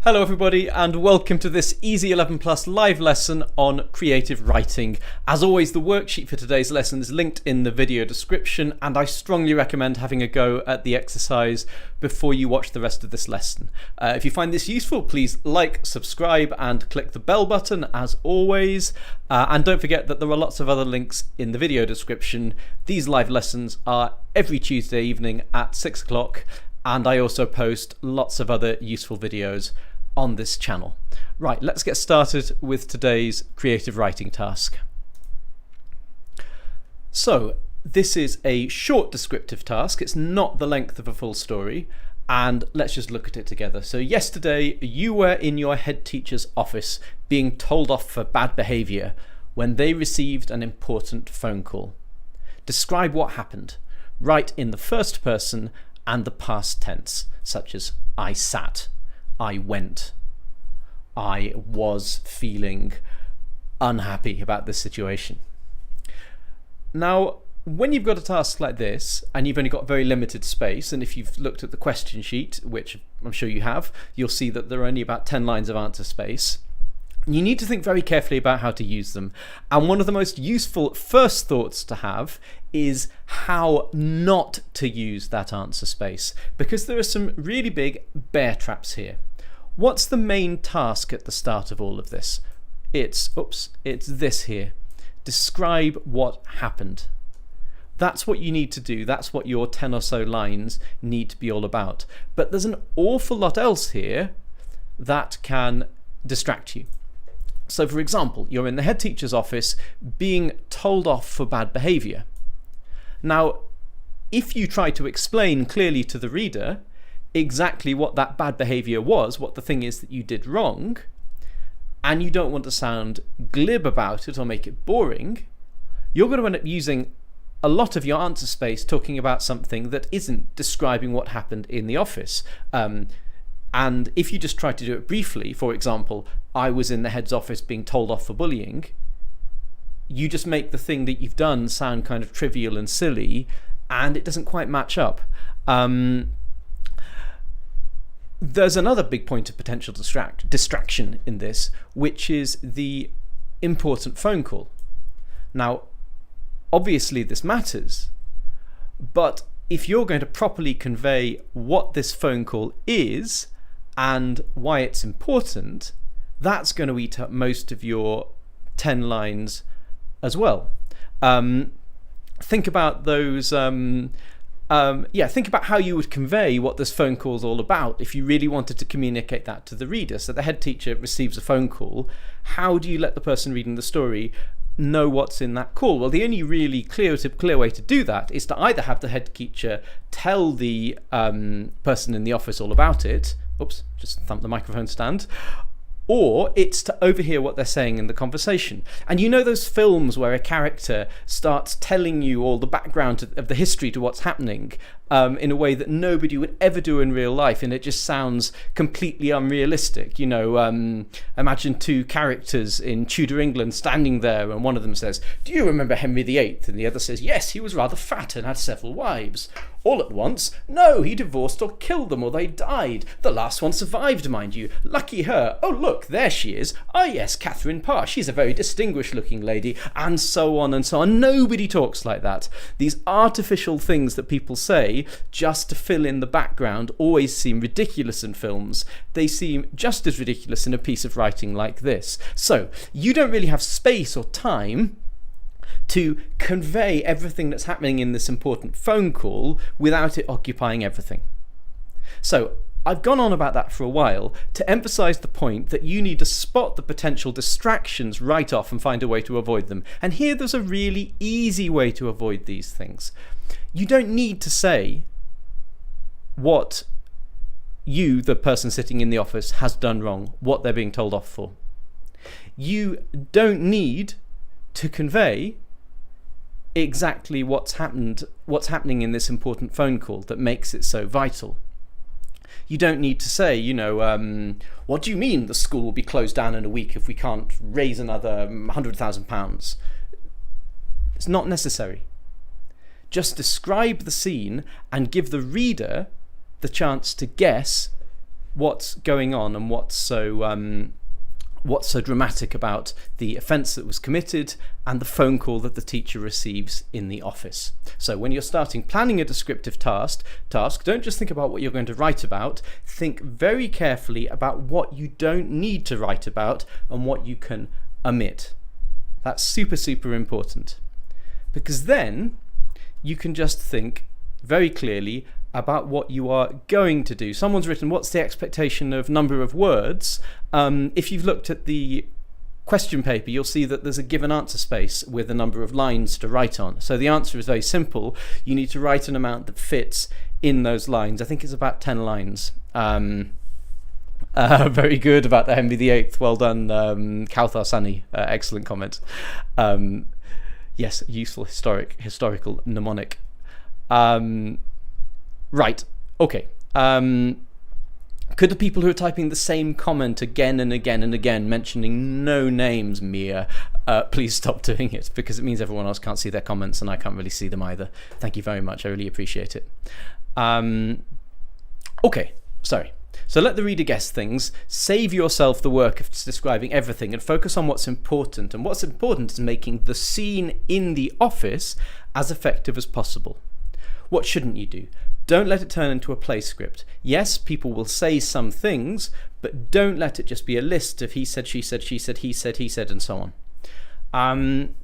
Hello everybody and welcome to this Easy 11 Plus live lesson on creative writing. As always, the worksheet for today's lesson is linked in the video description, and I strongly recommend having a go at the exercise before you watch the rest of this lesson. If you find this useful, please like, subscribe and click the bell button as always. And don't forget that there are lots of other links in the video description. These live lessons are every Tuesday evening at 6 o'clock. And I also post lots of other useful videos on this channel. Right, let's get started with today's creative writing task. So, this is a short descriptive task. It's not the length of a full story. And let's just look at it together. So yesterday, you were in your head teacher's office being told off for bad behavior when they received an important phone call. Describe what happened. Write in the first person and the past tense, such as I sat, I went, I was feeling unhappy about this situation. Now, when you've got a task like this and you've only got very limited space, and if you've looked at the question sheet, which I'm sure you have, you'll see that there are only about 10 lines of answer space. You need to think very carefully about how to use them. And one of the most useful first thoughts to have is how not to use that answer space, because there are some really big bear traps here. What's the main task at the start of all of this? It's this here. Describe what happened. That's what you need to do. That's what your 10 or so lines need to be all about. But there's an awful lot else here that can distract you. So for example, you're in the head teacher's office being told off for bad behavior. Now, if you try to explain clearly to the reader exactly what that bad behavior was, what the thing is that you did wrong, and you don't want to sound glib about it or make it boring, you're going to end up using a lot of your answer space talking about something that isn't describing what happened in the office. And if you just try to do it briefly, for example, I was in the head's office being told off for bullying, you just make the thing that you've done sound kind of trivial and silly, and it doesn't quite match up. There's another big point of potential distraction in this, which is the important phone call. Now, obviously this matters, but if you're going to properly convey what this phone call is and why it's important, that's going to eat up most of your 10 lines as well. Think about those. Think about how you would convey what this phone call is all about if you really wanted to communicate that to the reader. So the head teacher receives a phone call. How do you let the person reading the story know what's in that call? Well, the only really clear way to do that is to either have the head teacher tell the person in the office all about it. Oops, just thumped the microphone stand. Or it's to overhear what they're saying in the conversation. And you know those films where a character starts telling you all the background of the history to what's happening in a way that nobody would ever do in real life, and it just sounds completely unrealistic. You know, imagine two characters in Tudor England standing there, and one of them says, "Do you remember Henry VIII?" And the other says, "Yes, he was rather fat and had several wives." All at once, "No, he divorced or killed them, or they died. The last one survived, mind you. Lucky her. Oh, look, there she is. Ah, yes, Catherine Parr. She's a very distinguished looking lady," and so on and so on. Nobody talks like that. These artificial things that people say just to fill in the background always seem ridiculous in films. They seem just as ridiculous in a piece of writing like this. So, you don't really have space or time to convey everything that's happening in this important phone call without it occupying everything. So I've gone on about that for a while to emphasize the point that you need to spot the potential distractions right off and find a way to avoid them. And here there's a really easy way to avoid these things. You don't need to say what you, the person sitting in the office, has done wrong, what they're being told off for. You don't need to convey exactly what's happening in this important phone call that makes it so vital. You don't need to say, what do you mean the school will be closed down in a week if we can't raise another £100,000? It's not necessary. Just describe the scene and give the reader the chance to guess what's going on and what's so dramatic about the offence that was committed and the phone call that the teacher receives in the office. So when you're planning a descriptive task, don't just think about what you're going to write about. Think very carefully about what you don't need to write about and what you can omit. That's super, super important, because then you can just think very clearly about what you are going to do. Someone's written, what's the expectation of number of words? If you've looked at the question paper, you'll see that there's a given answer space with a number of lines to write on. So the answer is very simple. You need to write an amount that fits in those lines. I think it's about 10 lines. Very good about the Henry VIII. Well done, Kauthar Sani. Excellent comment. Yes, useful historical mnemonic. Right. Okay. Could the people who are typing the same comment again and again and again, mentioning no names, Mia, please stop doing it, because it means everyone else can't see their comments and I can't really see them either. Thank you very much. I really appreciate it. Okay. Sorry. So let the reader guess things, save yourself the work of describing everything and focus on what's important. And what's important is making the scene in the office as effective as possible. What shouldn't you do? Don't let it turn into a play script. Yes, people will say some things, but don't let it just be a list of he said, she said, he said, and so on.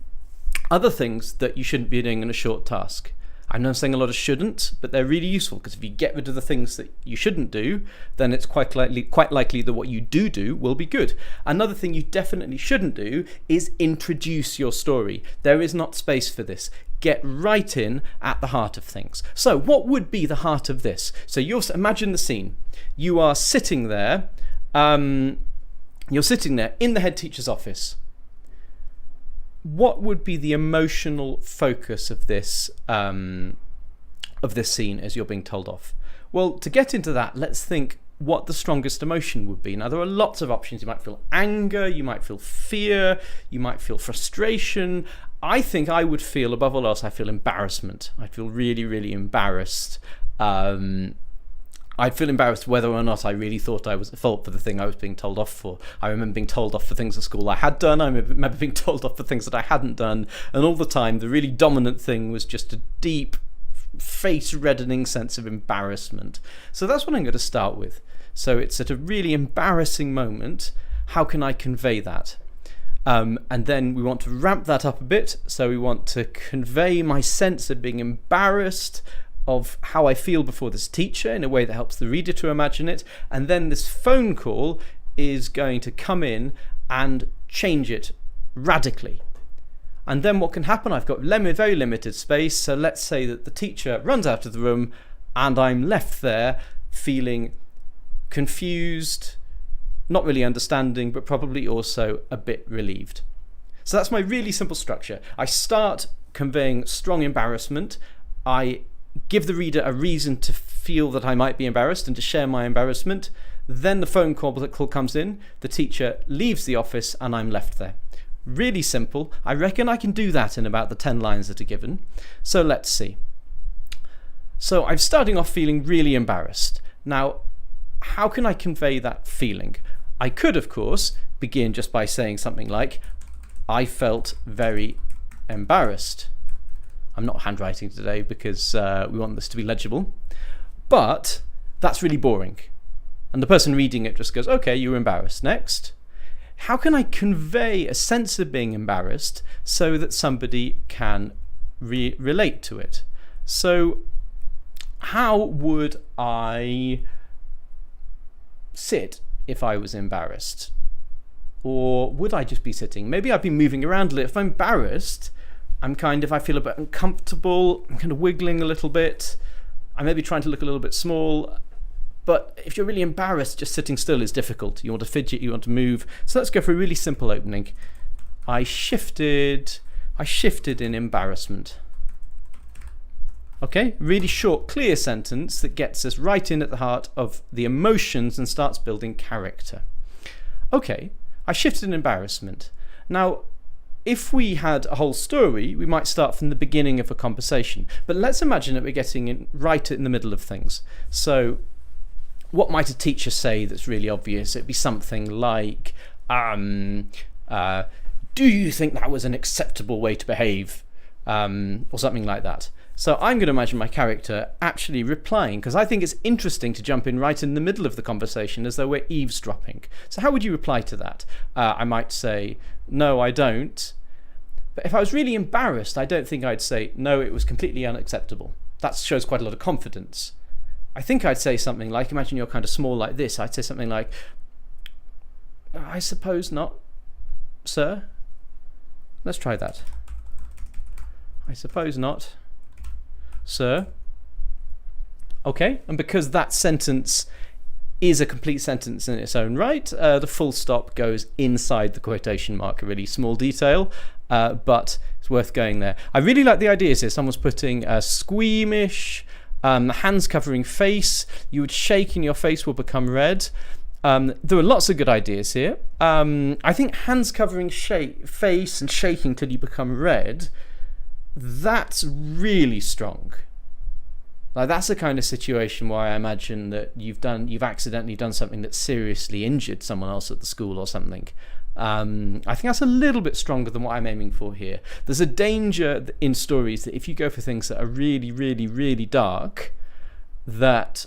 Other things that you shouldn't be doing in a short task. I know I'm saying a lot of shouldn't, but they're really useful, because if you get rid of the things that you shouldn't do, then it's quite likely that what you do will be good. Another thing you definitely shouldn't do is introduce your story. There is not space for this. Get right in at the heart of things. So what would be the heart of this? So imagine the scene. You are sitting there. You're sitting there in the head teacher's office. What would be the emotional focus of this scene as you're being told off? Well, to get into that, let's think what the strongest emotion would be. Now, there are lots of options. You might feel anger, you might feel fear, you might feel frustration. I think I would feel, above all else, I feel embarrassment. I'd feel really, really embarrassed. I'd feel embarrassed whether or not I really thought I was at fault for the thing I was being told off for. I remember being told off for things at school I had done. I remember being told off for things that I hadn't done. And all the time, the really dominant thing was just a deep, face-reddening sense of embarrassment. So that's what I'm going to start with. So it's at a really embarrassing moment. How can I convey that? And then we want to ramp that up a bit. So we want to convey my sense of being embarrassed, of how I feel before this teacher in a way that helps the reader to imagine it. And then this phone call is going to come in and change it radically. And then what can happen? I've got very limited space. So let's say that the teacher runs out of the room and I'm left there feeling confused, not really understanding, but probably also a bit relieved. So that's my really simple structure. I start conveying strong embarrassment. I give the reader a reason to feel that I might be embarrassed and to share my embarrassment. Then the phone call comes in, the teacher leaves the office, and I'm left there. Really simple. I reckon I can do that in about the 10 lines that are given. So let's see. So I'm starting off feeling really embarrassed. Now, how can I convey that feeling? I could, of course, begin just by saying something like, I felt very embarrassed. I'm not handwriting today because we want this to be legible, but that's really boring. And the person reading it just goes, okay, you were embarrassed. Next. How can I convey a sense of being embarrassed so that somebody can relate to it? So how would I sit if I was embarrassed? Or would I just be sitting? Maybe I'd be moving around a little. If I'm embarrassed, I feel a bit uncomfortable, I'm kind of wiggling a little bit, I may be trying to look a little bit small, but if you're really embarrassed, just sitting still is difficult. You want to fidget, you want to move. So let's go for a really simple opening. I shifted in embarrassment. Okay, really short, clear sentence that gets us right in at the heart of the emotions and starts building character. Okay, I shifted in embarrassment. Now, if we had a whole story, we might start from the beginning of a conversation. But let's imagine that we're getting right in the middle of things. So what might a teacher say that's really obvious? It'd be something like, do you think that was an acceptable way to behave? Or something like that. So I'm going to imagine my character actually replying, because I think it's interesting to jump in right in the middle of the conversation as though we're eavesdropping. So how would you reply to that? I might say, no, I don't. But if I was really embarrassed, I don't think I'd say, no, it was completely unacceptable. That shows quite a lot of confidence. I think I'd say something like, imagine you're kind of small like this. I'd say something like, I suppose not, sir. Let's try that. I suppose not, sir. Okay, and because that sentence is a complete sentence in its own right, the full stop goes inside the quotation mark, a really small detail, but it's worth going there. I really like the ideas here. Someone's putting squeamish, hands covering face. You would shake and your face will become red. There are lots of good ideas here. I think hands covering face and shaking till you become red, that's really strong. Like, that's the kind of situation where I imagine that you've accidentally done something that seriously injured someone else at the school or something. I think that's a little bit stronger than what I'm aiming for here. There's a danger in stories that if you go for things that are really, really, really dark, that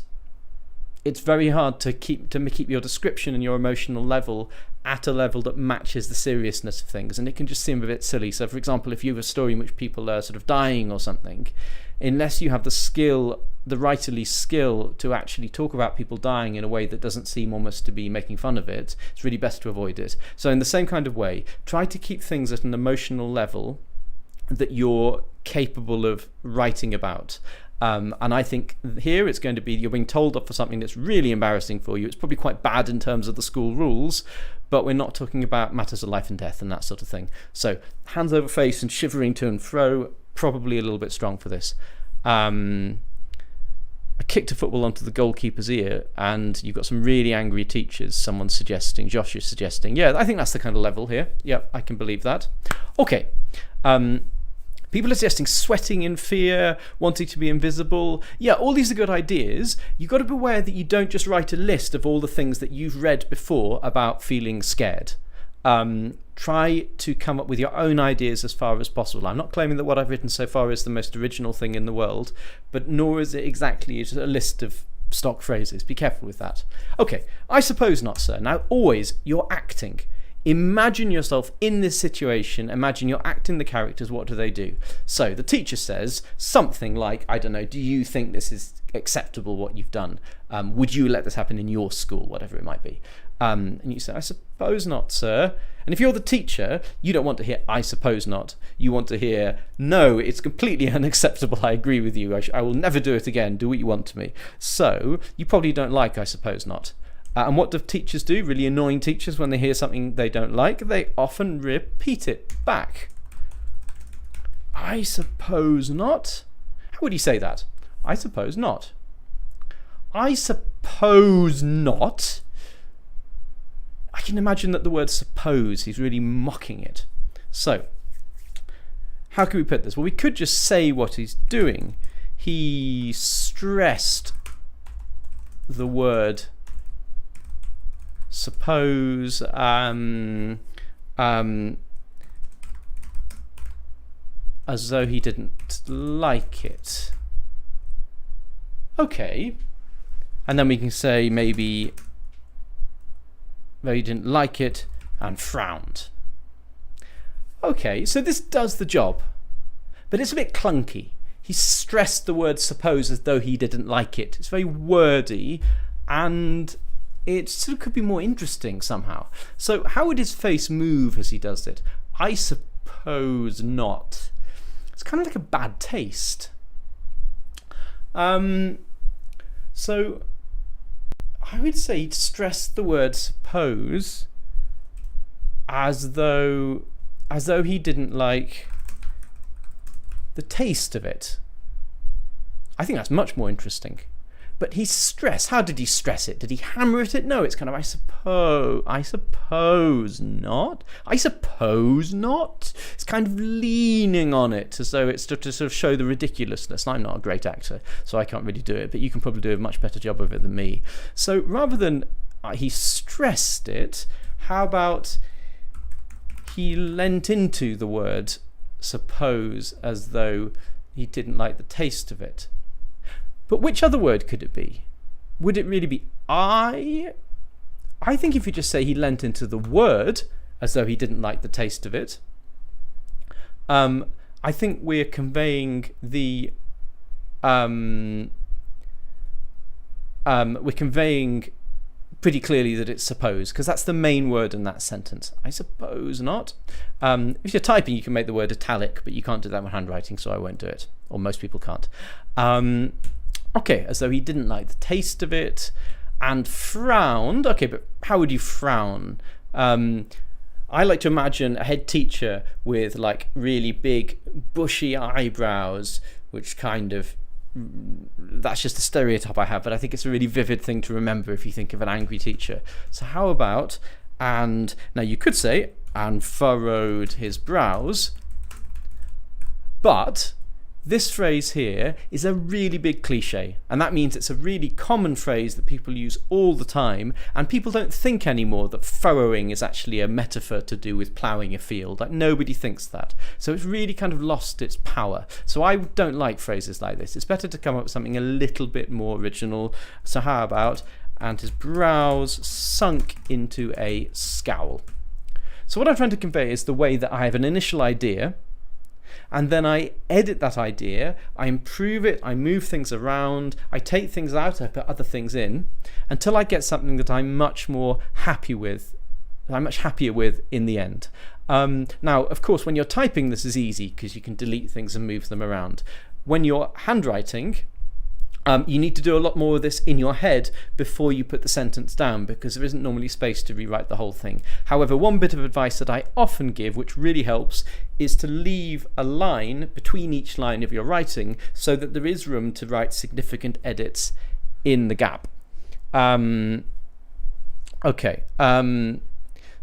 it's very hard to keep your description and your emotional level at a level that matches the seriousness of things, and it can just seem a bit silly. So, for example, if you have a story in which people are sort of dying or something, unless you have the writerly skill to actually talk about people dying in a way that doesn't seem almost to be making fun of it, it's really best to avoid it. So in the same kind of way, try to keep things at an emotional level that you're capable of writing about. And I think here it's going to be, you're being told off for something that's really embarrassing for you. It's probably quite bad in terms of the school rules, but we're not talking about matters of life and death and that sort of thing. So hands over face and shivering to and fro, probably a little bit strong for this. I kicked a football onto the goalkeeper's ear, and you've got some really angry teachers. Someone's suggesting, Josh is suggesting, yeah, I think that's the kind of level here. Yeah, I can believe that. Okay. People are suggesting sweating in fear, wanting to be invisible. Yeah, all these are good ideas. You've got to be aware that you don't just write a list of all the things that you've read before about feeling scared. Try to come up with your own ideas as far as possible. I'm not claiming that what I've written so far is the most original thing in the world, but nor is it exactly a list of stock phrases. Be careful with that. Okay, I suppose not, sir. Now, always, you're acting. Imagine yourself in this situation. Imagine you're acting the characters. What do they do? So the teacher says something like, I don't know, do you think this is acceptable, what you've done? Would you let this happen in your school? Whatever it might be. And you say, I suppose not, sir. And if you're the teacher, you don't want to hear, I suppose not. You want to hear, no, it's completely unacceptable. I agree with you. I will never do it again. Do what you want to me. So you probably don't like, I suppose not. And what do teachers do? Really annoying teachers, when they hear something they don't like, they often repeat it back. I suppose not. How would you say that? I suppose not. I suppose not. I can imagine that the word suppose, he's really mocking it. So, how can we put this? Well, we could just say what he's doing. He stressed the word suppose as though he didn't like it. Okay. And then we can say maybe he didn't like it and frowned. Okay, so this does the job, but it's a bit clunky. He stressed the word suppose as though he didn't like it. It's very wordy, and it sort of could be more interesting somehow. So how would his face move as he does it? I suppose not. It's kind of like a bad taste. So I would say he'd stress the word suppose as though he didn't like the taste of it. I think that's much more interesting. But he stressed. How did he stress it? Did he hammer it? No, it's kind of, I suppose not. I suppose not. It's kind of leaning on it as though it's to sort of show the ridiculousness. I'm not a great actor, so I can't really do it, but you can probably do a much better job of it than me. So rather than he stressed it, how about he leant into the word suppose as though he didn't like the taste of it? But which other word could it be? Would it really be I? I think if you just say he leant into the word as though he didn't like the taste of it, I think we're conveying the we're conveying pretty clearly that it's suppose, because that's the main word in that sentence. I suppose not. If you're typing, you can make the word italic, but you can't do that with handwriting, so I won't do it. Or most people can't. Okay, as though he didn't like the taste of it, and frowned. Okay, but how would you frown? I like to imagine a head teacher with like really big bushy eyebrows, which kind of, that's just a stereotype I have, but I think it's a really vivid thing to remember if you think of an angry teacher. So how about, and now you could say, and furrowed his brows, but this phrase here is a really big cliche, and that means it's a really common phrase that people use all the time, and people don't think anymore that furrowing is actually a metaphor to do with ploughing a field. Like, nobody thinks that. So it's really kind of lost its power. So I don't like phrases like this. It's better to come up with something a little bit more original. So how about, and his brows sunk into a scowl. So what I'm trying to convey is the way that I have an initial idea, and then I edit that idea, I improve it, I move things around, I take things out, I put other things in, until I get something that I'm much more happy with, I'm much happier with in the end. Now, of course, when you're typing, this is easy because you can delete things and move them around. When you're handwriting, you need to do a lot more of this in your head before you put the sentence down, because there isn't normally space to rewrite the whole thing. However, one bit of advice that I often give, which really helps, is to leave a line between each line of your writing so that there is room to write significant edits in the gap.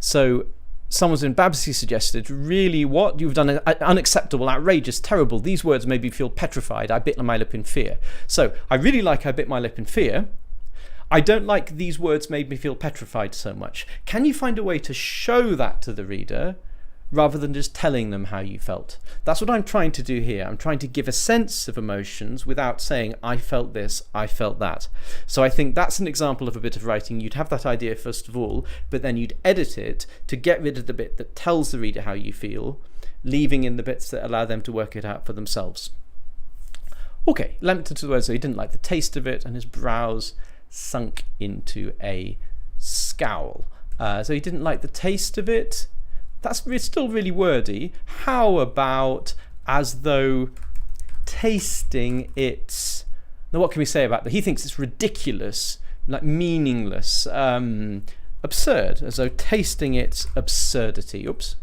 So someone's in Babsy suggested, really, what? You've done unacceptable, outrageous, terrible. These words made me feel petrified. I bit my lip in fear. So I really like I bit my lip in fear. I don't like these words made me feel petrified so much. Can you find a way to show that to the reader rather than just telling them how you felt? That's what I'm trying to do here. I'm trying to give a sense of emotions without saying, I felt this, I felt that. So I think that's an example of a bit of writing. You'd have that idea first of all, but then you'd edit it to get rid of the bit that tells the reader how you feel, leaving in the bits that allow them to work it out for themselves. Okay, leant into the word, so he didn't like the taste of it, and his brows sunk into a scowl. So he didn't like the taste of it. That's still really wordy. How about as though tasting it? Now, what can we say about that? He thinks it's ridiculous, like meaningless, absurd, as though tasting its absurdity. Oops.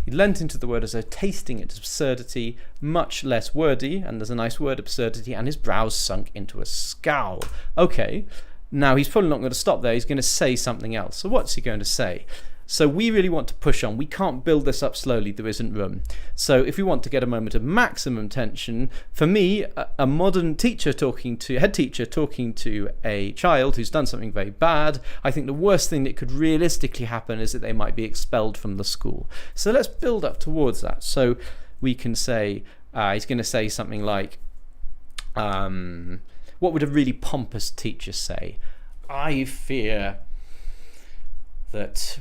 He leant into the word as though tasting its absurdity, much less wordy, and there's a nice word, absurdity, and his brows sunk into a scowl. Okay. Now, he's probably not going to stop there. He's going to say something else. So what's he going to say? So we really want to push on. We can't build this up slowly. There isn't room. So if we want to get a moment of maximum tension, for me, a modern teacher head teacher talking to a child who's done something very bad, I think the worst thing that could realistically happen is that they might be expelled from the school. So let's build up towards that. So we can say, he's going to say something like, what would a really pompous teacher say? I fear that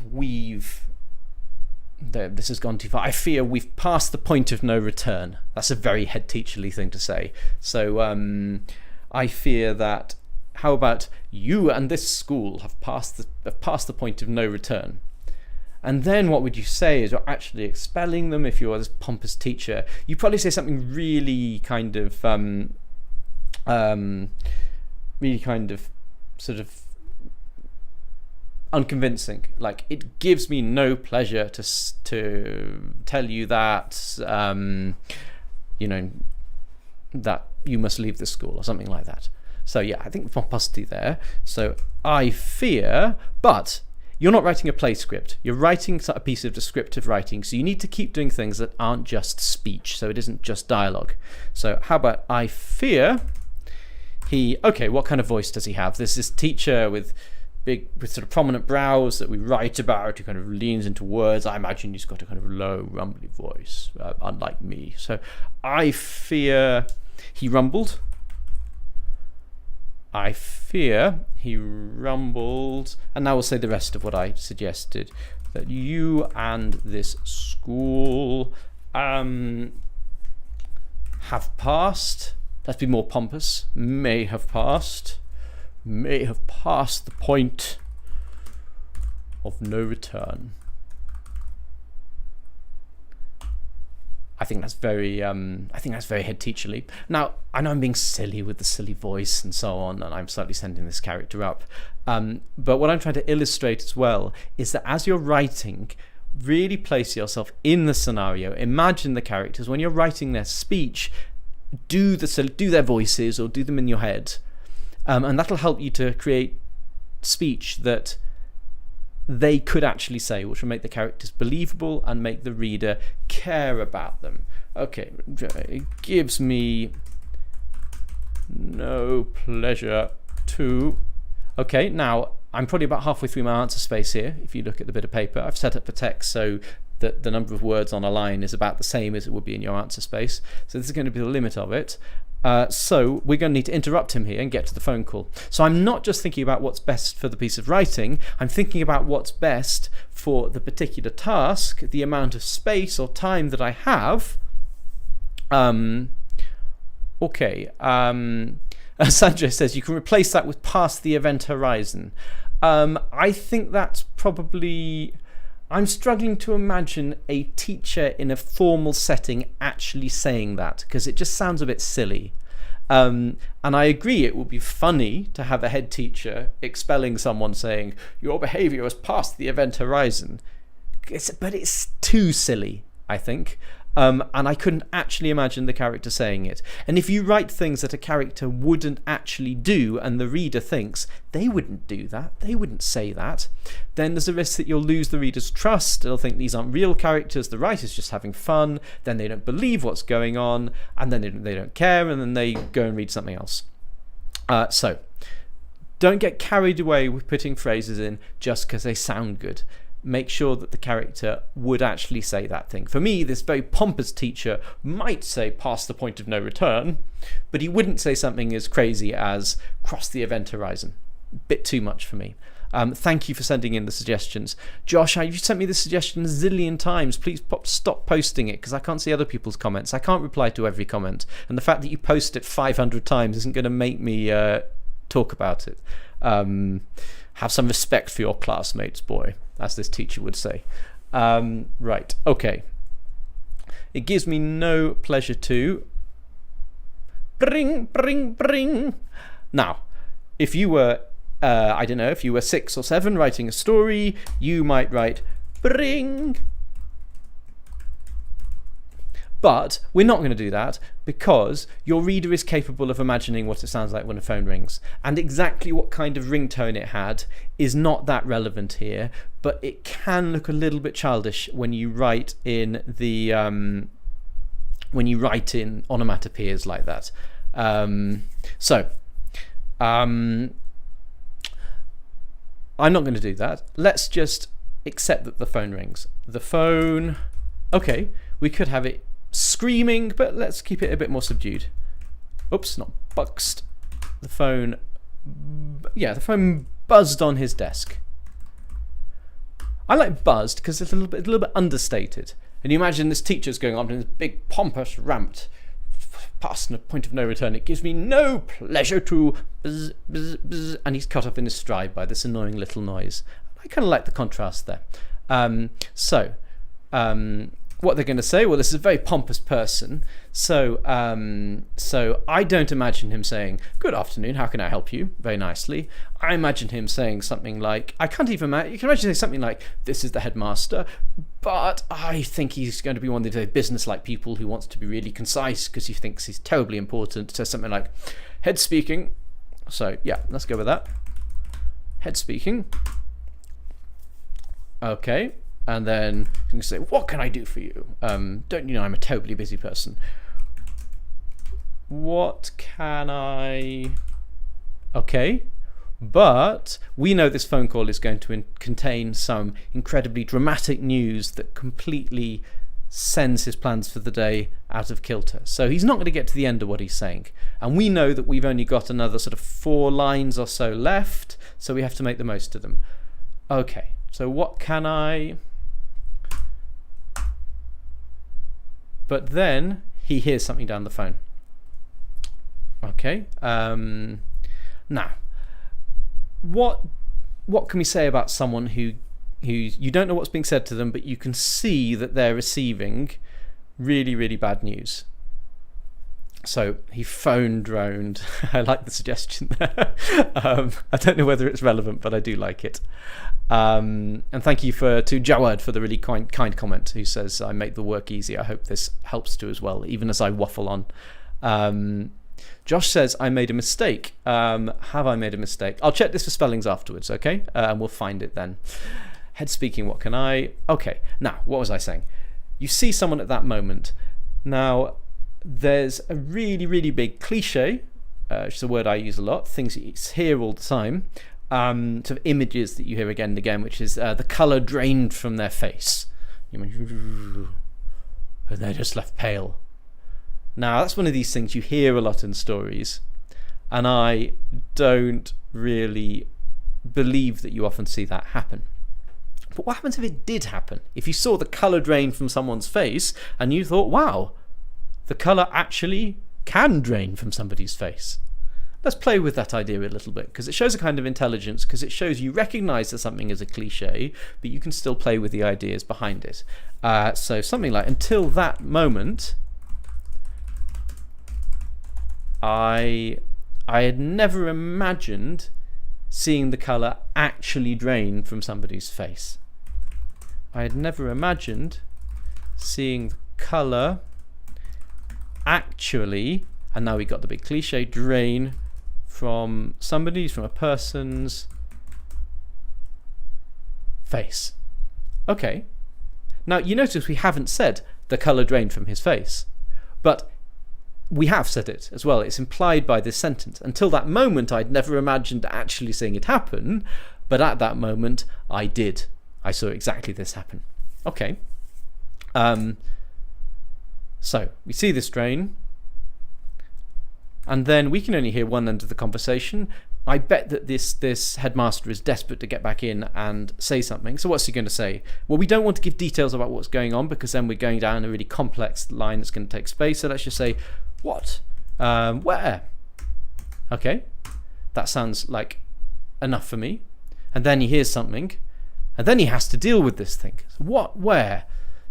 this has gone too far. I fear we've passed the point of no return. That's a very head teacherly thing to say. So I fear that, how about you and this school have passed the point of no return? And then what would you say is you're actually expelling them if you're this pompous teacher? You probably say something really kind of sort of unconvincing, like, it gives me no pleasure to tell you that that you must leave the school, or something like that. So yeah, I think the pomposity there. So I fear, but you're not writing a play script. You're writing a piece of descriptive writing, so you need to keep doing things that aren't just speech, so it isn't just dialogue. So how about I fear he... Okay, what kind of voice does he have? There's this teacher with sort of prominent brows that we write about, who kind of leans into words. I imagine he's got a kind of low, rumbly voice, unlike me. So I fear he rumbled. I fear he rumbled. And now we'll say the rest of what I suggested. That you and this school have passed. Let's be more pompous. May have passed the point of no return. I think that's very head teacherly. Now, I know I'm being silly with the silly voice and so on, and I'm slightly sending this character up. But what I'm trying to illustrate as well is that as you're writing, really place yourself in the scenario. Imagine the characters. When you're writing their speech, do their voices or do them in your head. And that'll help you to create speech that they could actually say, which will make the characters believable and make the reader care about them. Okay, it gives me no pleasure to... Okay, now I'm probably about halfway through my answer space here. If you look at the bit of paper, I've set up the text so that the number of words on a line is about the same as it would be in your answer space. So this is going to be the limit of it. So we're going to need to interrupt him here and get to the phone call. So I'm not just thinking about what's best for the piece of writing, I'm thinking about what's best for the particular task, the amount of space or time that I have. Sanjay says you can replace that with past the event horizon. I think that's probably... I'm struggling to imagine a teacher in a formal setting actually saying that, because it just sounds a bit silly. And I agree it would be funny to have a head teacher expelling someone saying, your behaviour has passed the event horizon. But it's too silly, I think. And I couldn't actually imagine the character saying it. And if you write things that a character wouldn't actually do and the reader thinks they wouldn't do that, they wouldn't say that, then there's a risk that you'll lose the reader's trust. They'll think these aren't real characters, the writer's just having fun, then they don't believe what's going on, and then they don't care, and then they go and read something else. So don't get carried away with putting phrases in just because they sound good. Make sure that the character would actually say that thing. For me, this very pompous teacher might say past the point of no return, but he wouldn't say something as crazy as cross the event horizon. Bit too much for me. Thank you for sending in the suggestions. Josh, you've sent me the suggestion a zillion times. Please stop posting it because I can't see other people's comments. I can't reply to every comment. And the fact that you post it 500 times isn't going to make me talk about it. Have some respect for your classmates, boy, as this teacher would say. Right, okay. It gives me no pleasure to... Bring. Now, if you were, I don't know, if you were 6 or 7 writing a story, you might write bring. But we're not going to do that because your reader is capable of imagining what it sounds like when a phone rings. And exactly what kind of ringtone it had is not that relevant here, but it can look a little bit childish when you write in the onomatopoeias like that. I'm not going to do that. Let's just accept that the phone rings. The phone... Okay, we could have it screaming, but let's keep it a bit more subdued. Oops, not buxed. The phone buzzed on his desk. I like buzzed because it's a little bit understated. And you imagine this teacher's going on in this big pompous rant, past the point of no return. It gives me no pleasure to buzz, buzz, buzz, and he's cut off in his stride by this annoying little noise. I kind of like the contrast there. what they're going to say, well, this is a very pompous person, so I don't imagine him saying, "Good afternoon, how can I help you?" very nicely. I imagine him saying something like, you can imagine saying something like, "This is the headmaster, but I think he's going to be one of the business-like people who wants to be really concise because he thinks he's terribly important," to something like, "Head speaking." So yeah, let's go with that. Head speaking. Okay. And then you can say, "What can I do for you? Don't you know I'm a terribly busy person? What can I..." Okay, but we know this phone call is going to contain some incredibly dramatic news that completely sends his plans for the day out of kilter. So he's not going to get to the end of what he's saying. And we know that we've only got another sort of 4 lines or so left, so we have to make the most of them. Okay, so what can I... But then he hears something down the phone. Okay. Now, what can we say about someone who you don't know what's being said to them, but you can see that they're receiving really, really bad news? So he phone droned. I like the suggestion there. I don't know whether it's relevant, but I do like it. And thank you to Jawad for the really kind comment, who says, "I make the work easy. I hope this helps too as well, even as I waffle on." Josh says, "I made a mistake." Have I made a mistake? I'll check this for spellings afterwards, okay? And we'll find it then. Head speaking, what can I... Okay, now, what was I saying? You see someone at that moment. Now, there's a really, really big cliche, which is a word I use a lot, things you hear all the time, sort of images that you hear again and again, which is the colour drained from their face. And they're just left pale. Now, that's one of these things you hear a lot in stories, and I don't really believe that you often see that happen. But what happens if it did happen? If you saw the colour drain from someone's face and you thought, wow, the colour actually can drain from somebody's face. Let's play with that idea a little bit, because it shows a kind of intelligence, because it shows you recognise that something is a cliche, but you can still play with the ideas behind it. So something like, until that moment, I had never imagined seeing the colour actually drain from somebody's face. I had never imagined seeing the colour actually, and now we got the big cliche, drain from a person's face. Okay. Now you notice we haven't said the colour drained from his face, but we have said it as well. It's implied by this sentence. Until that moment, I'd never imagined actually seeing it happen, but at that moment, I did. I saw exactly this happen. Okay. So we see this drain, and then we can only hear one end of the conversation. I bet that this headmaster is desperate to get back in and say something. So what's he going to say? Well, we don't want to give details about what's going on, because then we're going down a really complex line that's going to take space. So let's just say, what? Where? Okay, that sounds like enough for me. And then he hears something, and then he has to deal with this thing. What? Where?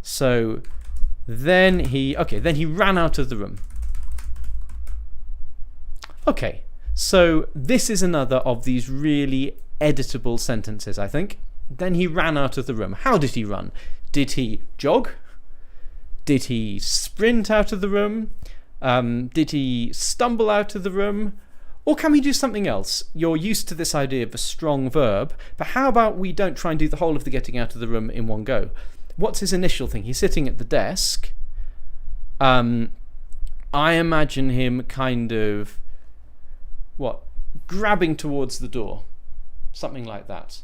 So then he ran out of the room. Okay, so this is another of these really editable sentences, I think. Then he ran out of the room. How did he run? Did he jog? Did he sprint out of the room? Did he stumble out of the room? Or can we do something else? You're used to this idea of a strong verb, but how about we don't try and do the whole of the getting out of the room in one go? What's his initial thing? He's sitting at the desk. I imagine him kind of, grabbing towards the door. Something like that.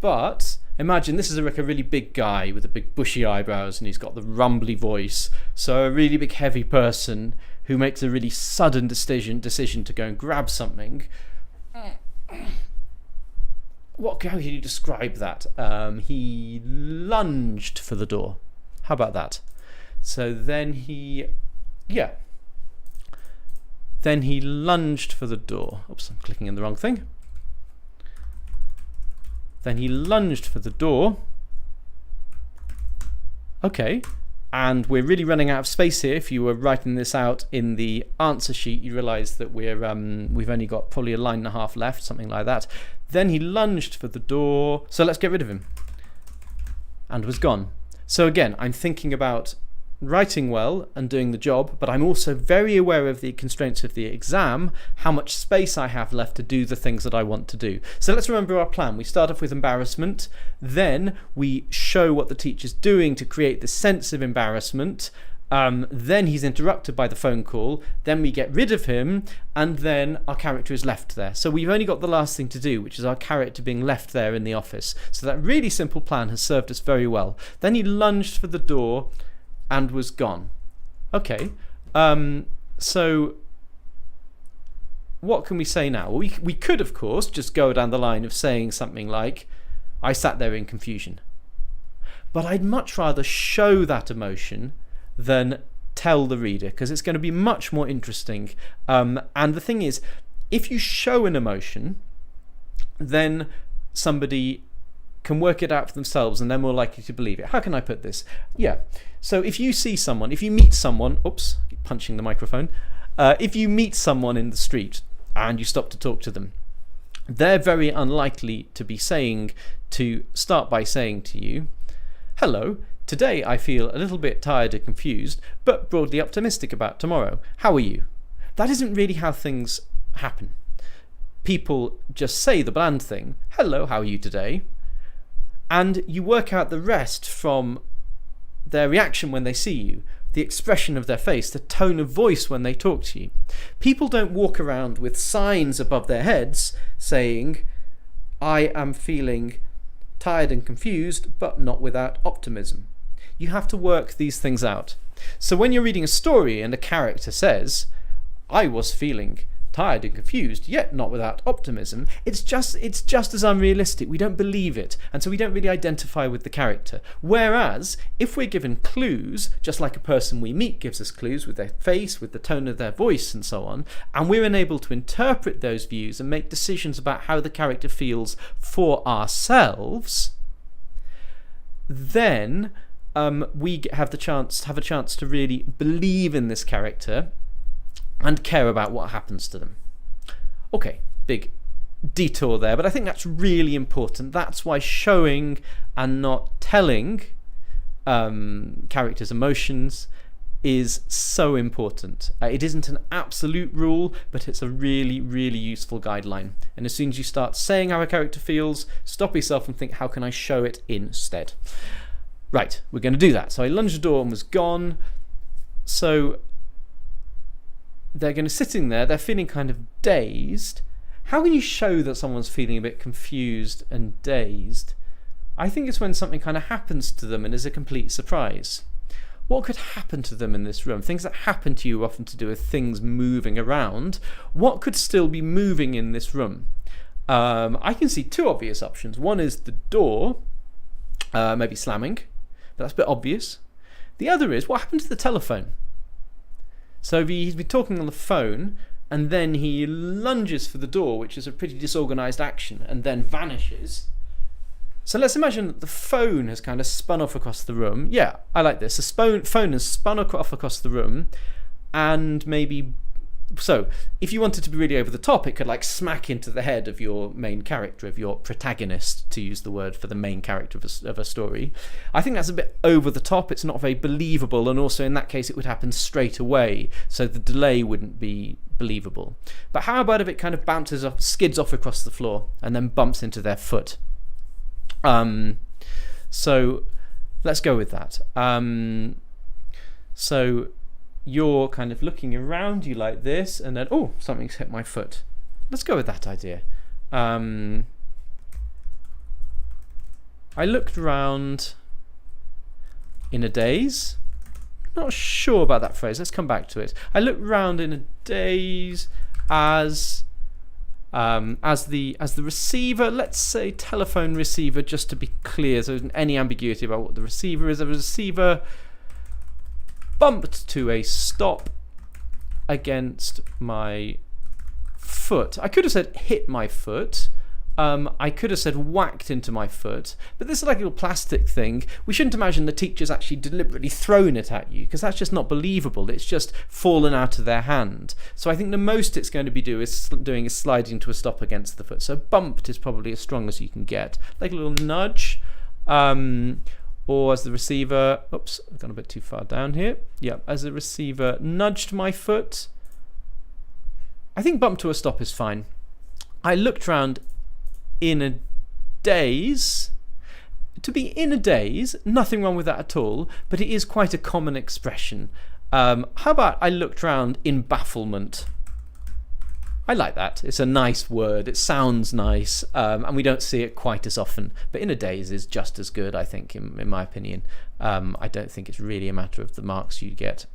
But imagine this is like a really big guy with the big bushy eyebrows, and he's got the rumbly voice. So a really big heavy person who makes a really sudden decision to go and grab something. How can you describe that? He lunged for the door. How about that? So then he lunged for the door. Oops, I'm clicking in the wrong thing. Then he lunged for the door. Okay. and we're really running out of space here. If you were writing this out in the answer sheet, you realise that we've only got probably a line and a half left, something like that. Then he lunged for the door, so let's get rid of him, and was gone. So again, I'm thinking about writing well and doing the job, but I'm also very aware of the constraints of the exam, how much space I have left to do the things that I want to do. So let's remember our plan. We start off with embarrassment, then we show what the teacher's doing to create the sense of embarrassment. Then he's interrupted by the phone call, then we get rid of him, and then our character is left there. So we've only got the last thing to do, which is our character being left there in the office. So that really simple plan has served us very well. Then he lunged for the door and was gone. Okay, so what can we say now? We could, of course, just go down the line of saying something like, I sat there in confusion. But I'd much rather show that emotion than tell the reader, because it's going to be much more interesting. And the thing is, if you show an emotion, then somebody can work it out for themselves and they're more likely to believe it. How can I put this? Yeah, so if you see someone, if you meet someone, oops, I keep punching the microphone. If you meet someone in the street and you stop to talk to them, they're very unlikely to start by saying to you, hello, today I feel a little bit tired and confused, but broadly optimistic about tomorrow. How are you? That isn't really how things happen. People just say the bland thing, hello, how are you today? And you work out the rest from their reaction when they see you, the expression of their face, the tone of voice when they talk to you. People don't walk around with signs above their heads saying, I am feeling tired and confused, but not without optimism. You have to work these things out. So when you're reading a story and a character says, I was feeling tired and confused, yet not without optimism, it's just as unrealistic. We don't believe it, and so we don't really identify with the character. Whereas, if we're given clues, just like a person we meet gives us clues with their face, with the tone of their voice, and so on, and we're enabled to interpret those views and make decisions about how the character feels for ourselves, then we have a chance to really believe in this character and care about what happens to them. Okay, big detour there, but I think that's really important. That's why showing and not telling characters' emotions is so important. It isn't an absolute rule, but it's a really, really useful guideline. And as soon as you start saying how a character feels, stop yourself and think, how can I show it instead? Right, we're going to do that. So I lunged the door and was gone. So they're going to sitting there, they're feeling kind of dazed. How can you show that someone's feeling a bit confused and dazed? I think it's when something kind of happens to them and is a complete surprise. What could happen to them in this room? Things that happen to you often to do with things moving around. What could still be moving in this room? I can see two obvious options. One is the door, maybe slamming, but that's a bit obvious. The other is, what happened to the telephone? So he's been talking on the phone, and then he lunges for the door, which is a pretty disorganized action, and then vanishes. So let's imagine that the phone has kind of spun off across the room. Yeah, I like this. The phone has spun off across the room, and maybe... So, if you wanted to be really over the top, it could like smack into the head of your main character, of your protagonist, to use the word for the main character of a story. I think that's a bit over the top. It's not very believable, and also in that case it would happen straight away, so the delay wouldn't be believable. But how about if it kind of bounces off, skids off across the floor, and then bumps into their foot? So let's go with that. So you're kind of looking around you like this, and then, oh, something's hit my foot. Let's go with that idea. I looked around in a daze. Not sure about that phrase. Let's come back to it. I looked around in a daze as the receiver, let's say telephone receiver, just to be clear, so there isn't any ambiguity about what the receiver is. The receiver bumped to a stop against my foot. I could have said hit my foot, I could have said whacked into my foot, but this is like a little plastic thing. We shouldn't imagine the teacher's actually deliberately thrown it at you, because that's just not believable. It's just fallen out of their hand. So I think the most it's going to be doing is sliding to a stop against the foot. So bumped is probably as strong as you can get, like a little nudge. Or as the receiver, oops, I've gone a bit too far down here. Yeah, as the receiver nudged my foot. I think bump to a stop is fine. I looked round in a daze. To be in a daze, nothing wrong with that at all, but it is quite a common expression. How about I looked round in bafflement? I like that. It's a nice word. It sounds nice, and we don't see it quite as often. But in a daze is just as good, I think, in my opinion. I don't think it's really a matter of the marks you get.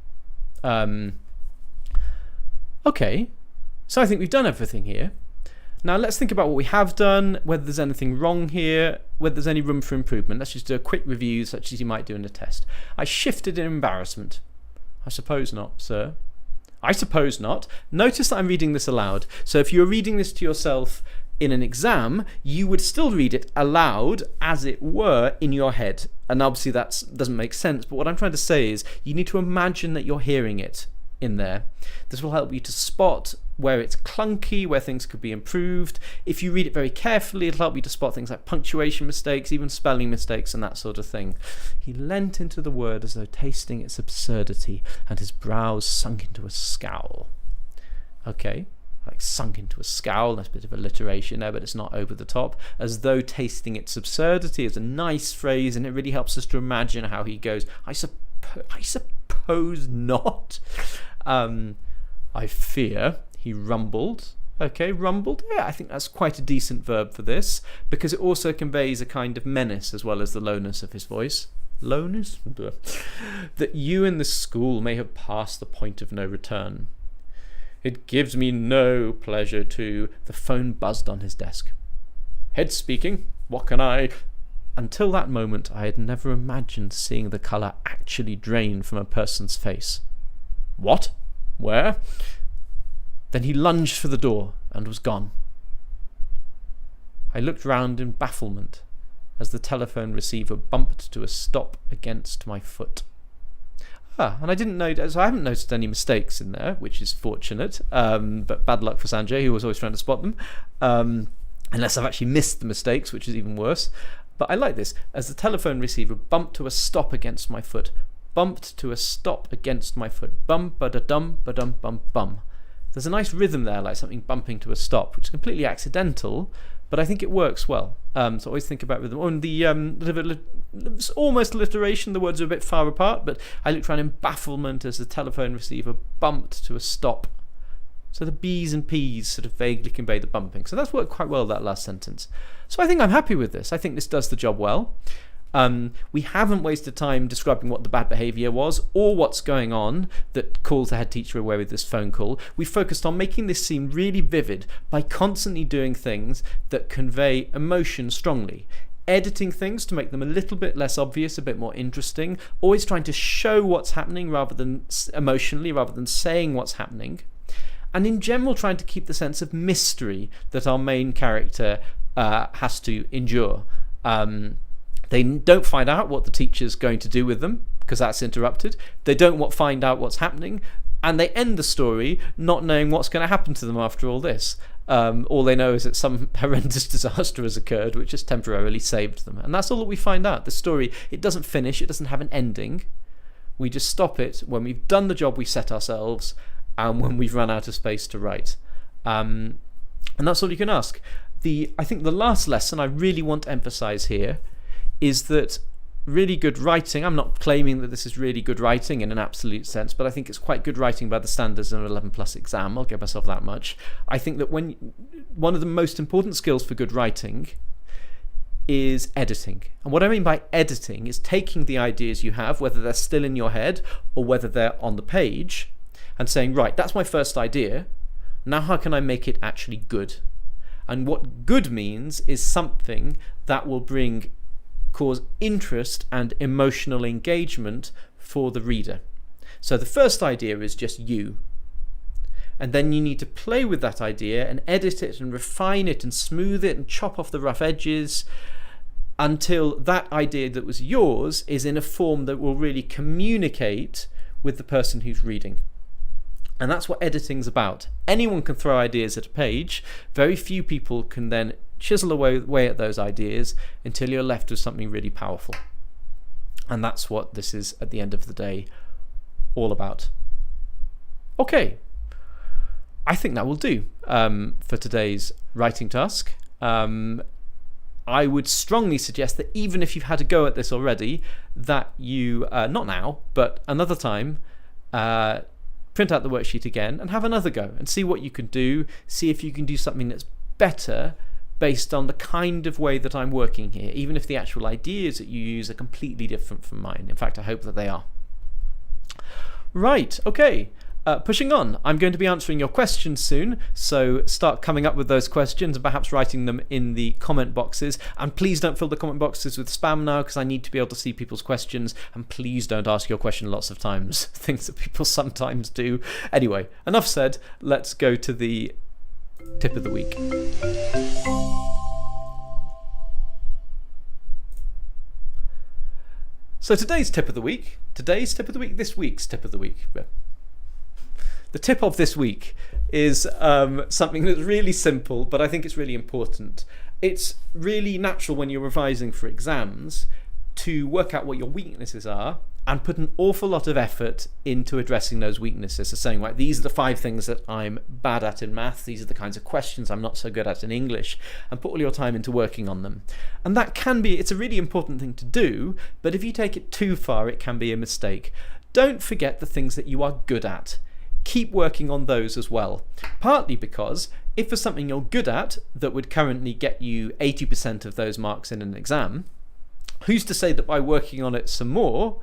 Okay, so I think we've done everything here. Now let's think about what we have done, whether there's anything wrong here, whether there's any room for improvement. Let's just do a quick review, such as you might do in a test. I shifted in embarrassment. I suppose not, sir. I suppose not. Notice that I'm reading this aloud. So if you're reading this to yourself in an exam, you would still read it aloud, as it were, in your head. And obviously that doesn't make sense, but what I'm trying to say is you need to imagine that you're hearing it in there. This will help you to spot where it's clunky, where things could be improved. If you read it very carefully, it'll help you to spot things like punctuation mistakes, even spelling mistakes and that sort of thing. He leant into the word as though tasting its absurdity, and his brows sunk into a scowl. Okay, like sunk into a scowl, that's a bit of alliteration there, but it's not over the top. As though tasting its absurdity is a nice phrase, and it really helps us to imagine how he goes, I suppose not. I fear, he rumbled. Okay, rumbled. Yeah, I think that's quite a decent verb for this, because it also conveys a kind of menace as well as the lowness of his voice. Lowness? That you in this school may have passed the point of no return. It gives me no pleasure to... The phone buzzed on his desk. Head speaking. What can I... Until that moment, I had never imagined seeing the colour actually drain from a person's face. What? Where? Then he lunged for the door and was gone. I looked round in bafflement as the telephone receiver bumped to a stop against my foot. And I haven't noticed any mistakes in there, which is fortunate, but bad luck for Sanjay, who was always trying to spot them, unless I've actually missed the mistakes, which is even worse. But I like this. As the telephone receiver bumped to a stop against my foot. Bumped to a stop against my foot. Bum, ba-da-dum, ba-dum, bum, bum. There's a nice rhythm there, like something bumping to a stop, which is completely accidental, but I think it works well. So always think about rhythm. On the almost alliteration, the words are a bit far apart, but I looked around in bafflement as the telephone receiver bumped to a stop. So the B's and P's sort of vaguely convey the bumping. So that's worked quite well, that last sentence. So I think I'm happy with this. I think this does the job well. We haven't wasted time describing what the bad behaviour was or what's going on that calls the head teacher away with this phone call. We focused on making this seem really vivid by constantly doing things that convey emotion strongly. Editing things to make them a little bit less obvious, a bit more interesting. Always trying to show what's happening rather than emotionally, rather than saying what's happening. And in general trying to keep the sense of mystery that our main character has to endure. They don't find out what the teacher's going to do with them, because that's interrupted. They don't find out what's happening, and they end the story not knowing what's going to happen to them after all this. All they know is that some horrendous disaster has occurred, which has temporarily saved them. And that's all that we find out. The story, it doesn't finish, it doesn't have an ending. We just stop it when we've done the job we set ourselves, and when we've run out of space to write. And that's all you can ask. I think the last lesson I really want to emphasise here is that really good writing, I'm not claiming that this is really good writing in an absolute sense, but I think it's quite good writing by the standards of an 11 plus exam. I'll give myself that much. I think that one of the most important skills for good writing is editing. And what I mean by editing is taking the ideas you have, whether they're still in your head or whether they're on the page, and saying, right, that's my first idea. Now how can I make it actually good? And what good means is something that will cause interest and emotional engagement for the reader. So the first idea is just you. And then you need to play with that idea and edit it and refine it and smooth it and chop off the rough edges until that idea that was yours is in a form that will really communicate with the person who's reading. And that's what editing's about. Anyone can throw ideas at a page. Very few people can then chisel away at those ideas until you're left with something really powerful. And that's what this is, at the end of the day, all about. Okay, I think that will do for today's writing task. I would strongly suggest that even if you've had a go at this already, that you, not now, but another time, print out the worksheet again and have another go and see what you can do, see if you can do something that's better based on the kind of way that I'm working here, even if the actual ideas that you use are completely different from mine. In fact, I hope that they are. Right, okay. Pushing on, I'm going to be answering your questions soon, so start coming up with those questions and perhaps writing them in the comment boxes. And please don't fill the comment boxes with spam now, because I need to be able to see people's questions, and please don't ask your question lots of times, things that people sometimes do. Anyway, enough said, let's go to the tip of the week. So today's tip of the week, this week's tip of the week. The tip of this week is something that's really simple, but I think it's really important. It's really natural when you're revising for exams to work out what your weaknesses are and put an awful lot of effort into addressing those weaknesses. So saying, right, these are the 5 things that I'm bad at in maths, these are the kinds of questions I'm not so good at in English, and put all your time into working on them. And that can be, it's a really important thing to do, but if you take it too far, it can be a mistake. Don't forget the things that you are good at. Keep working on those as well. Partly because if there's something you're good at that would currently get you 80% of those marks in an exam, who's to say that by working on it some more,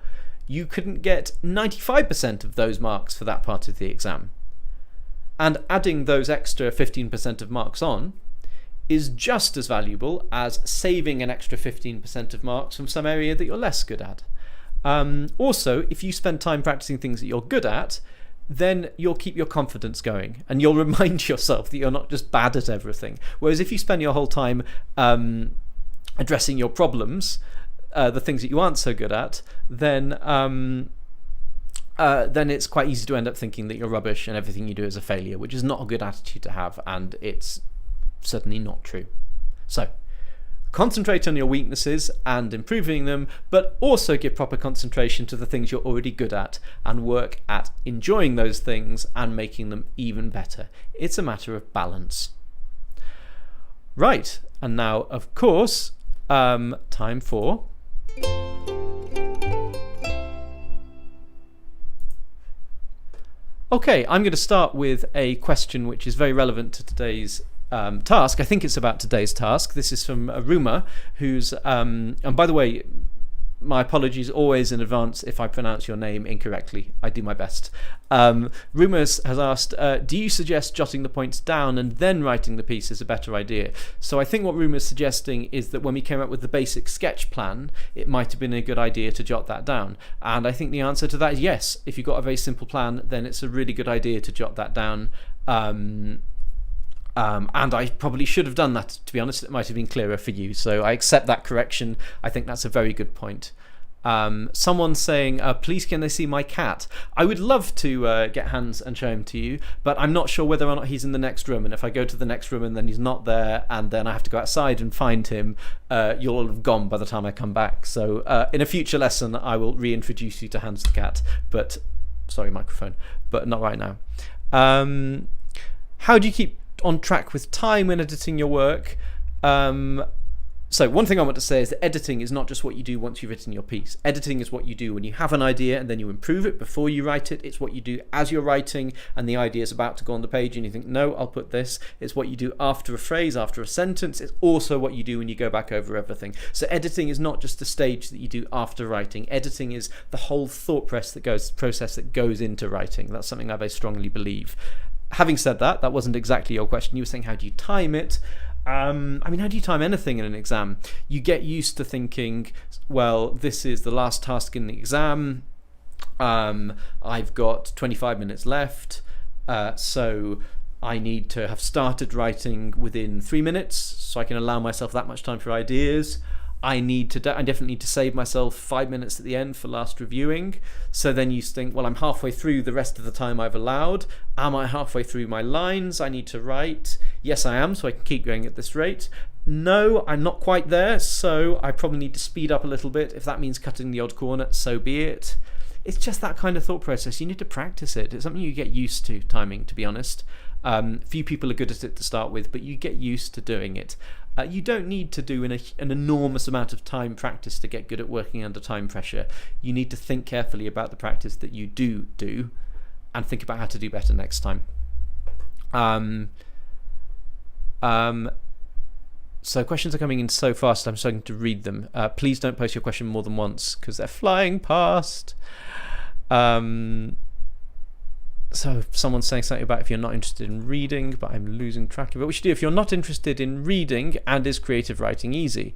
you couldn't get 95% of those marks for that part of the exam? And adding those extra 15% of marks on is just as valuable as saving an extra 15% of marks from some area that you're less good at. Also, if you spend time practicing things that you're good at, then you'll keep your confidence going and you'll remind yourself that you're not just bad at everything. Whereas if you spend your whole time addressing your problems, the things that you aren't so good at, then it's quite easy to end up thinking that you're rubbish and everything you do is a failure, which is not a good attitude to have, and it's certainly not true. So concentrate on your weaknesses and improving them, but also give proper concentration to the things you're already good at and work at enjoying those things and making them even better. It's a matter of balance. Right, and now, of course, time for... Okay, I'm going to start with a question which is very relevant to today's task. I think it's about today's task. This is from Ruma, who's and by the way, my apologies always in advance if I pronounce your name incorrectly. I do my best. Ruma has asked, do you suggest jotting the points down and then writing the piece is a better idea? So I think what Ruma is suggesting is that when we came up with the basic sketch plan, it might have been a good idea to jot that down. And I think the answer to that is yes. If you've got a very simple plan, then it's a really good idea to jot that down. And I probably should have done that, to be honest. It might have been clearer for you, so I accept that correction. I think that's a very good point. Someone's saying, please can they see my cat? I would love to get Hans and show him to you, but I'm not sure whether or not he's in the next room, and if I go to the next room and then he's not there and then I have to go outside and find him, you'll all have gone by the time I come back. So in a future lesson I will reintroduce you to Hans the cat, but sorry, microphone, but not right now. How do you keep on track with time when editing your work? So one thing I want to say is that editing is not just what you do once you've written your piece. Editing is what you do when you have an idea and then you improve it before you write it. It's what you do as you're writing and the idea is about to go on the page and you think, no, I'll put this. It's what you do after a phrase, after a sentence. It's also what you do when you go back over everything. So editing is not just the stage that you do after writing. Editing is the whole thought process that goes into writing. That's something I very strongly believe. Having said that, that wasn't exactly your question. You were saying, how do you time it? I mean, how do you time anything in an exam? You get used to thinking, well, this is the last task in the exam. I've got 25 minutes left. So I need to have started writing within 3 minutes so I can allow myself that much time for ideas. I definitely need to save myself 5 minutes at the end for last reviewing. So then you think, well, I'm halfway through the rest of the time I've allowed. Am I halfway through my lines I need to write? Yes, I am, so I can keep going at this rate. No, I'm not quite there, so I probably need to speed up a little bit. If that means cutting the odd corner, so be it. It's just that kind of thought process. You need to practice it. It's something you get used to, timing, to be honest. Few people are good at it to start with, but you get used to doing it. You don't need to do an enormous amount of time practice to get good at working under time pressure. You need to think carefully about the practice that you do and think about how to do better next time. So questions are coming in so fast I'm starting to read them. Please don't post your question more than once because they're flying past. So someone's saying something about if you're not interested in reading, but I'm losing track of it. What should you do if you're not interested in reading and is creative writing easy?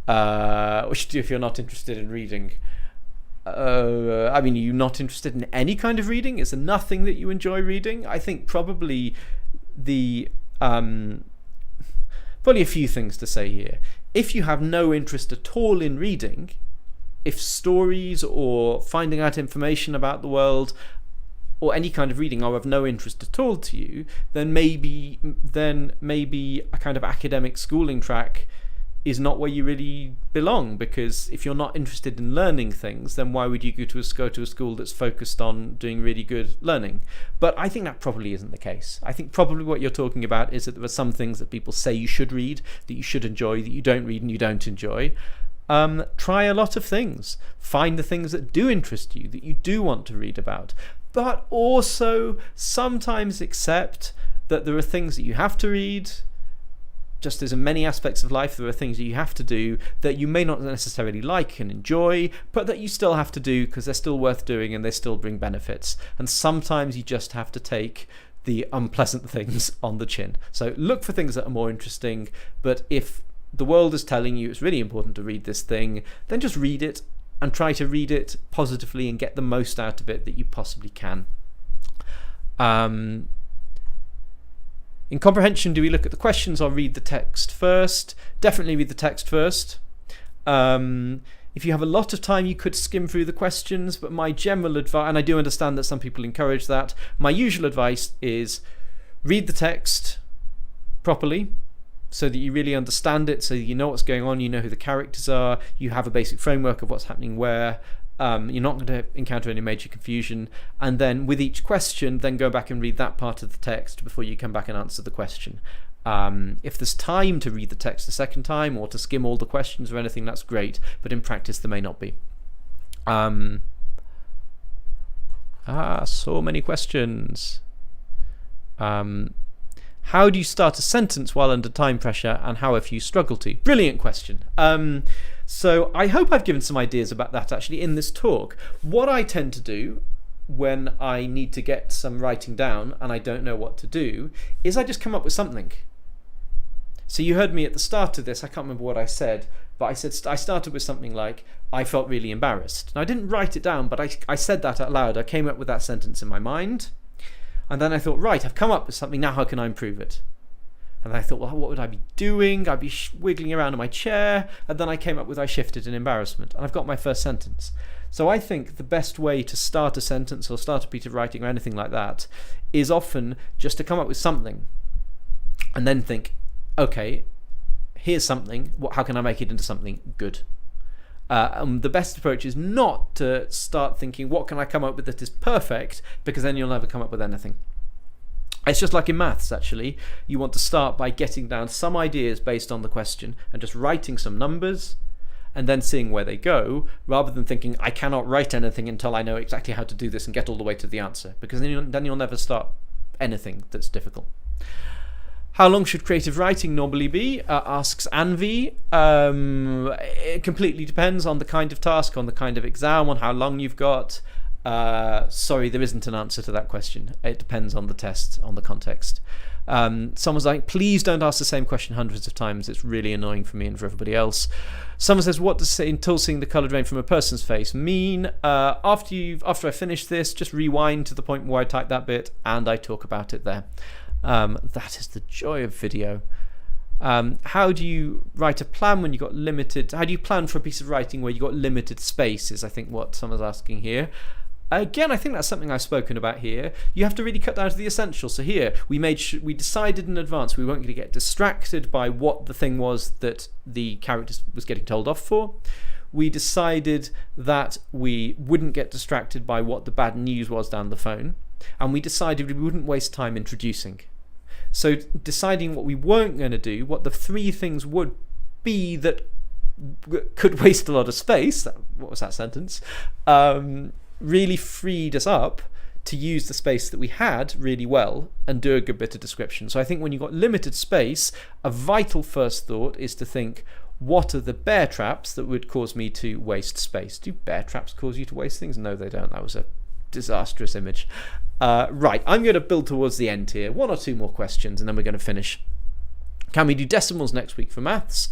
What should you do if you're not interested in reading? I mean, are you not interested in any kind of reading? Is there nothing that you enjoy reading? I think probably probably a few things to say here. If you have no interest at all in reading, if stories or finding out information about the world or any kind of reading are of no interest at all to you, then maybe a kind of academic schooling track is not where you really belong, because if you're not interested in learning things, then why would you go to a school that's focused on doing really good learning? But I think that probably isn't the case. I think probably what you're talking about is that there are some things that people say you should read, that you should enjoy, that you don't read and you don't enjoy. Try a lot of things. Find the things that do interest you, that you do want to read about. But also sometimes accept that there are things that you have to read. Just as in many aspects of life, there are things that you have to do that you may not necessarily like and enjoy, but that you still have to do because they're still worth doing and they still bring benefits. And sometimes you just have to take the unpleasant things on the chin. So look for things that are more interesting, but if the world is telling you it's really important to read this thing, then just read it and try to read it positively and get the most out of it that you possibly can. In comprehension, do we look at the questions or read the text first? Definitely read the text first. If you have a lot of time, you could skim through the questions, but my general advice, and I do understand that some people encourage that, my usual advice is read the text properly so that you really understand it, so that you know what's going on, you know who the characters are, you have a basic framework of what's happening where. You're not going to encounter any major confusion, and then with each question then go back and read that part of the text before you come back and answer the question. If there's time to read the text a second time or to skim all the questions or anything, that's great, but in practice there may not be. So many questions. How do you start a sentence while under time pressure, and how have you struggled to? Brilliant question. So I hope I've given some ideas about that actually in this talk. What I tend to do when I need to get some writing down and I don't know what to do is I just come up with something. So you heard me at the start of this, I can't remember what I said, but I started with something like, I felt really embarrassed. Now I didn't write it down, but I said that out loud. I came up with that sentence in my mind. And then I thought, right, I've come up with something, now how can I improve it? And then I thought, well, what would I be doing? I'd be wiggling around in my chair. And then I came up with, I shifted in embarrassment. And I've got my first sentence. So I think the best way to start a sentence or start a piece of writing or anything like that is often just to come up with something. And then think, okay, here's something. How can I make it into something good? The best approach is not to start thinking, what can I come up with that is perfect? Because then you'll never come up with anything. It's just like in maths, actually. You want to start by getting down some ideas based on the question and just writing some numbers and then seeing where they go, rather than thinking, I cannot write anything until I know exactly how to do this and get all the way to the answer, because then you'll never start anything that's difficult. How long should creative writing normally be? Asks Anvi. It completely depends on the kind of task, on the kind of exam, on how long you've got. Sorry, there isn't an answer to that question. It depends on the test, on the context. Someone's like, please don't ask the same question hundreds of times. It's really annoying for me and for everybody else. Someone says, what does until seeing the colour drain from a person's face mean? After I finish this, just rewind to the point where I type that bit and I talk about it there. That is the joy of video. How do you write a plan when you got limited? How do you plan for a piece of writing where you got limited space? Is I think what someone's asking here. Again, I think that's something I've spoken about here. You have to really cut down to the essentials. So here, we decided in advance we weren't going to get distracted by what the thing was that the character was getting told off for. We decided that we wouldn't get distracted by what the bad news was down the phone. And we decided we wouldn't waste time introducing. So deciding what we weren't going to do, what the 3 things would be that could waste a lot of space, what was that sentence, really freed us up to use the space that we had really well and do a good bit of description. So I think when you've got limited space, a vital first thought is to think, what are the bear traps that would cause me to waste space? Do bear traps cause you to waste things? No, they don't. That was a disastrous image. Right, I'm going to build towards the end here. 1 or 2 more questions and then we're going to finish. Can we do decimals next week for maths?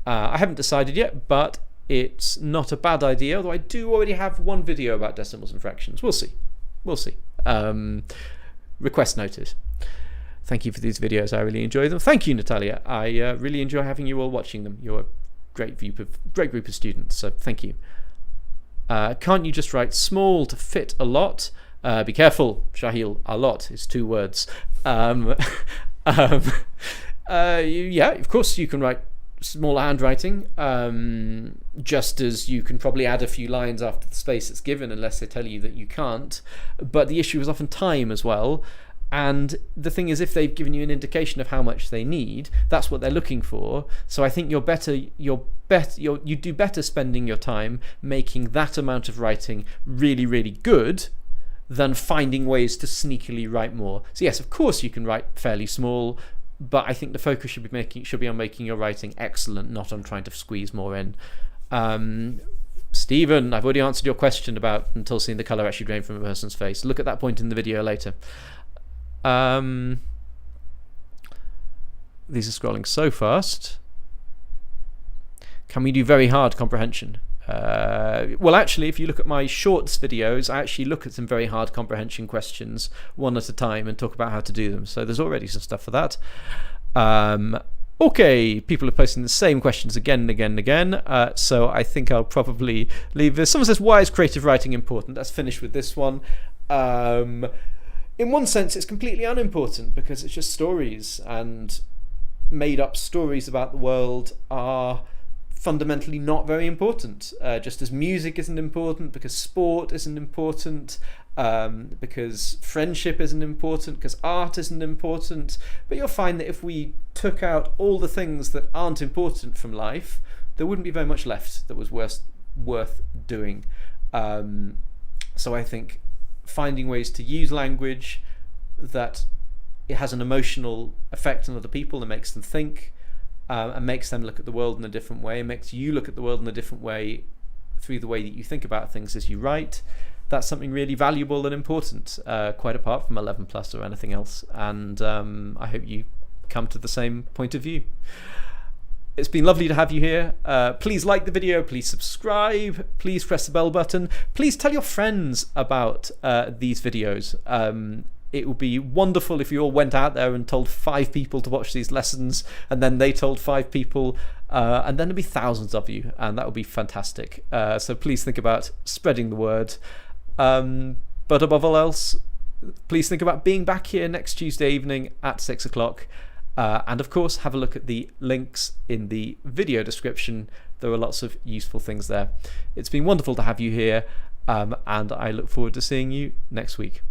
I haven't decided yet, but it's not a bad idea, although I do already have 1 video about decimals and fractions. We'll see. We'll see. Request noted. Thank you for these videos. I really enjoy them. Thank you, Natalia. I really enjoy having you all watching them. You're a great group of students, so thank you. Can't you just write small to fit a lot? Be careful, Shahil. A lot is 2 words. Yeah, of course you can write smaller handwriting, just as you can probably add a few lines after the space that's given, unless they tell you that you can't. But the issue is often time as well. And the thing is, if they've given you an indication of how much they need, that's what they're looking for. So I think you do better spending your time making that amount of writing really, really good than finding ways to sneakily write more. So yes, of course you can write fairly small, but I think the focus should be on making your writing excellent, not on trying to squeeze more in. Stephen, I've already answered your question about until seeing the colour actually drain from a person's face. Look at that point in the video later. These are scrolling so fast. Can we do very hard comprehension? Well, actually, if you look at my shorts videos, I actually look at some very hard comprehension questions 1 at a time and talk about how to do them. So there's already some stuff for that. Okay, people are posting the same questions again and again and again. So I think I'll probably leave this. Someone says, why is creative writing important? Let's finish with this one. In one sense, it's completely unimportant because it's just stories, and made up stories about the world are fundamentally not very important, just as music isn't important, because sport isn't important, because friendship isn't important, because art isn't important. But you'll find that if we took out all the things that aren't important from life, there wouldn't be very much left that was worth doing. So I think finding ways to use language that it has an emotional effect on other people and makes them think, and makes them look at the world in a different way, and makes you look at the world in a different way through the way that you think about things as you write, that's something really valuable and important, quite apart from 11 plus or anything else. And I hope you come to the same point of view. It's been lovely to have you here. Please like the video, please subscribe, please press the bell button, please tell your friends about these videos. It would be wonderful if you all went out there and told 5 people to watch these lessons, and then they told 5 people, and then there'd be thousands of you, and that would be fantastic. So please think about spreading the word. But above all else, please think about being back here next Tuesday evening at 6 o'clock. And of course, have a look at the links in the video description. There are lots of useful things there. It's been wonderful to have you here, and I look forward to seeing you next week.